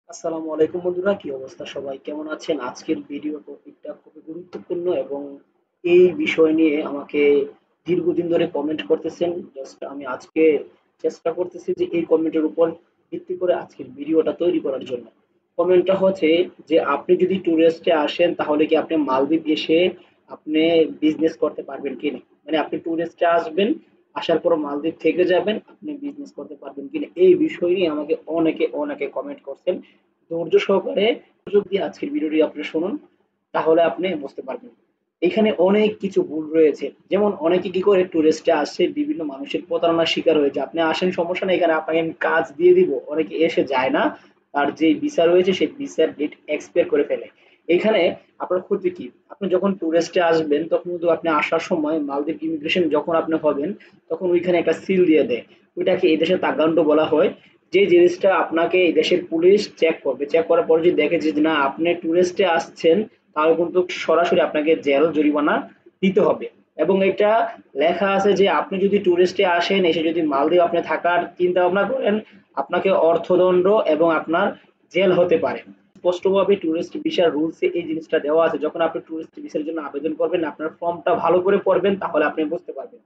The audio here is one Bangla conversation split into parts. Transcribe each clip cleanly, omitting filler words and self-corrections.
আসসালামু আলাইকুম বন্ধুরা, কি অবস্থা? সবাই কেমন আছেন? আজকের ভিডিও টপিকটা খুবই গুরুত্বপূর্ণ এবং এই বিষয় নিয়ে আমাকে দীর্ঘদিন ধরে কমেন্ট করতেছেন। জাস্ট আমি আজকে চেষ্টা করতেছি যে এই কমেন্টের উপর ভিত্তি করে আজকের ভিডিওটা তৈরি করার জন্য। কমেন্টটা হচ্ছে যে আপনি যদি ট্যুরিস্টে আসেন তাহলে কি আপনি মালদ্বীপ এসে আপনি বিজনেস করতে পারবেন কিনা? মানে আপনি ট্যুরিস্টে আসবেন, আসার পর মালদ্বীপ থেকে যাবেন, আপনি বিজনেস করতে পারবেন কিনা? এই বিষয় নিয়ে আমাকে অনেকে কমেন্ট করছেন। ধৈর্য সহকারে মনোযোগ দিয়ে আজকের ভিডিওটি আপনি শুনুন, তাহলে আপনি বুঝতে পারবেন। এখানে অনেক কিছু ভুল রয়েছে। যেমন অনেকে কি করে টুরিস্টে আসে বিভিন্ন মানুষের প্রতারণার শিকার হয়েছে। আপনি আসেন, সমস্যা নেই, এখানে আপনাকে আমি কাজ দিয়ে দিব। অনেকে এসে যায় না, তার যে ভিসা রয়েছে সেই ভিসার ডেট এক্সপায়ার করে ফেলে। এখানে আপনার ক্ষতি কি? আপনি যখন টুরিস্টে আসবেন তখন কিন্তু আপনি আসার সময় মালদ্বীপ ইমিগ্রেশন যখন আপনি হবেন তখন ওইখানে একটা সিল দিয়ে দেয়। ওইটাকে এই দেশে তাগান্ড বলা হয়। যে জিনিসটা আপনাকে এই দেশের পুলিশ চেক করবে, চেক করার পর যদি দেখে যে না আপনি টুরিস্টে আসছেন, তাহলে কিন্তু সরাসরি আপনাকে জেল জরিমানা দিতে হবে। এবং এটা লেখা আছে যে আপনি যদি টুরিস্টে আসেন, এসে যদি মালদ্বীপ আপনি থাকার চিন্তা ভাবনা করেন, আপনাকে অর্থদণ্ড এবং আপনার জেল হতে পারে। স্পষ্টভাবে টুরিস্ট ভিসার রুলসে এই জিনিসটা দেওয়া আছে। যখন আপনি টুরিস্ট ভিসার জন্য আবেদন করবেন, আপনার ফর্মটা ভালো করে পড়বেন, তাহলে আপনি বুঝতে পারবেন।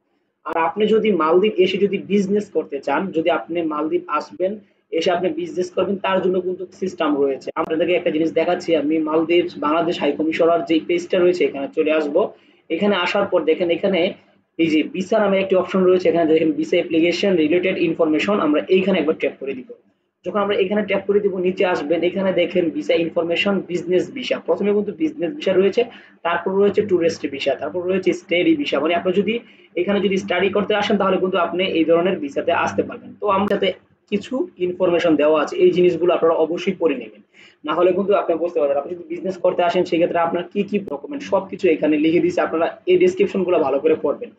আর আপনি যদি মালদ্বীপ এসে যদি বিজনেস করতে চান, যদি আপনি মালদ্বীপ আসবেন, এসে আপনি বিজনেস করবেন, তার জন্য কিন্তু সিস্টেম রয়েছে। আপনাদেরকে একটা জিনিস দেখাচ্ছি। আমি মালদ্বীপ বাংলাদেশ হাই কমিশনার যে পেজটা রয়েছে এখানে চলে আসবো। এখানে আসার পর দেখেন, এখানে এই যে ভিসা নামে একটি অপশন রয়েছে, এখানে দেখেন ভিসা অ্যাপ্লিকেশন রিলেটেড ইনফরমেশন, আমরা এইখানে একবার ট্যাপ করে দিব। যখন আমরা এখানে ট্যাপ করে দিব, নিচে আসবেন, এখানে দেখেন ভিসা ইনফরমেশন, বিজনেস ভিসা। প্রথমে কিন্তু বিজনেস ভিসা রয়েছে, তারপর রয়েছে ট্যুরিস্ট ভিসা, তারপর রয়েছে স্টাডি ভিসা। মানে আপনি যদি এখানে যদি স্টাডি করতে আসেন তাহলে কিন্তু আপনি এই ধরনের ভিসাতে আসতে পারবেন। তো আমার সাথে কিছু ইনফরমেশন দেওয়া আছে, এই জিনিসগুলো আপনারা অবশ্যই পড়ে নেবেন। না হলে কিন্তু আপনি বুঝতে পারবেন। আপনি যদি বিজনেস করতে আসেন সেক্ষেত্রে আপনার কি কি ডকুমেন্ট সবকিছু এখানে লিখে দিয়েছে, আপনারা এই ডেসক্রিপশন গুলো ভালো করে পড়বেন।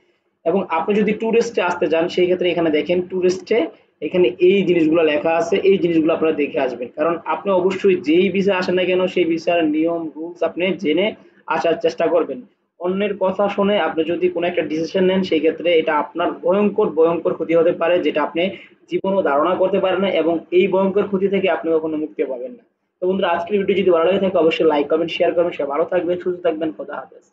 এবং আপনি যদি ট্যুরিস্টে আসতে চান সেই ক্ষেত্রে এখানে দেখেন ট্যুরিস্টে, এখানে এই জিনিসগুলো লেখা আছে, এই জিনিসগুলো আপনারা দেখে আসবেন। কারণ আপনি অবশ্যই যেই ভিসা আসেন না কেন সেই ভিসার নিয়ম রুলস আপনি জেনে আসার চেষ্টা করবেন। অন্যের কথা শুনে আপনি যদি কোনো একটা ডিসিশন নেন সেই ক্ষেত্রে এটা আপনার ভয়ঙ্কর ক্ষতি হতে পারে, যেটা আপনি জীবনও ধারণা করতে পারেন না, এবং এই ভয়ঙ্কর ক্ষতি থেকে আপনি কখনো মুক্তি পাবেন না। তো বন্ধুরা, আজকের ভিডিও যদি ভালো লাগে থাকে অবশ্যই লাইক কমেন্ট শেয়ার করবেন। সে ভালো থাকবেন, সুস্থ থাকবেন, খোদা হাফেজ।